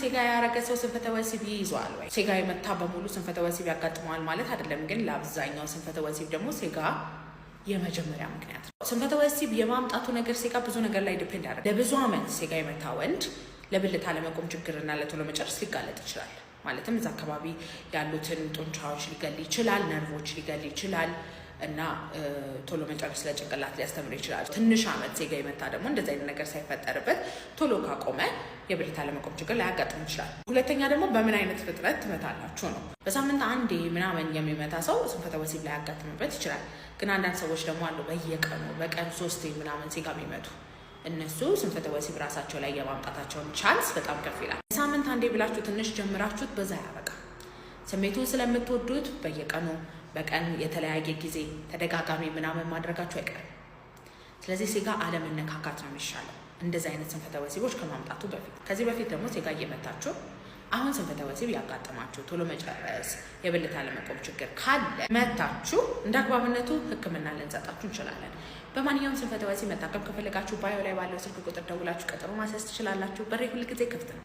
ሴጋ ያረገ ሰው ስንፈተ ወሲብ ይይዟል ወይ? ሴጋ የመታ በሙሉ ስንፈተ ወሲብ ያጋጥመዋል ማለት አይደለም። ግን ለአብዛኛው ስንፈተ ወሲብ ደግሞ ሴጋ የመጀመሪያ ምክንያት ነው። ስንፈተ ወሲብ የማምጣቱ ነገር ሴጋ ብዙ ነገር ላይ ዲፔንድ ያደርጋል። ለብዙ ዓመት ሴጋ የመታ ወንድ ለብልት አለመቆም ችግርና ለቶሎ መጨረስ ሊጋለጥ ይችላል። ማለትም እዛ አካባቢ ያሉትን ጡንቻዎች ሊገል ይችላል፣ ነርቮች ሊገል ይችላል እና ቶሎ መጨረስ ለጭንቅላት ሊያስተምር ይችላል። ትንሽ ዓመት ሴጋ የመታ ደግሞ እንደዚህ አይነት ነገር ሳይፈጠርበት ቶሎ ካቆመ የብልት አለመቆም ችግር ሊያጋጥም ይችላል። ሁለተኛ ደግሞ በምን አይነት ፍጥነት ትመታላችሁ ነው። በሳምንት አንዴ ምናምን የሚመታ ሰው ስንፈተ ወሲብ ሊያጋጥምበት ይችላል። ግን አንዳንድ ሰዎች ደግሞ አሉ በየቀኑ በቀን 3 ምናምን ሴጋ የሚመቱ እነሱ ስንፈተ ወሲብ ራሳቸው ላይ የማምጣታቸውን ቻንስ በጣም ከፍ ይላል። በሳምንት አንዴ ብላችሁ ትንሽ ጀምራችሁት በዛ ያበቃ። ስሜቱን ስለምትወዱት በየቀኑ በቀን የተለያየ ጊዜ ተደጋጋሚ ምናምን ማድረጋችሁ አይቀርም። ስለዚህ ሴጋ አለመነካካት ነው የሚሻለው እንደዚህ አይነት ስንፈተ ወሲቦች ከማምጣቱ በፊት። ከዚህ በፊት ደግሞ ሴጋ እየመታችሁ አሁን ስንፈተ ወሲብ ያጋጥማችሁ ቶሎ መጨረስ የብልት አለመቆም ችግር ካለ መታችሁ እንደ አግባብነቱ ሕክምና ልንሰጣችሁ እንችላለን። በማንኛውም ስንፈተ ወሲብ መታከም ከፈለጋችሁ ባዮ ላይ ባለው ስልክ ቁጥር ደውላችሁ ቀጠሮ ማስያዝ ትችላላችሁ። በሬ ሁልጊዜ ክፍት ነው።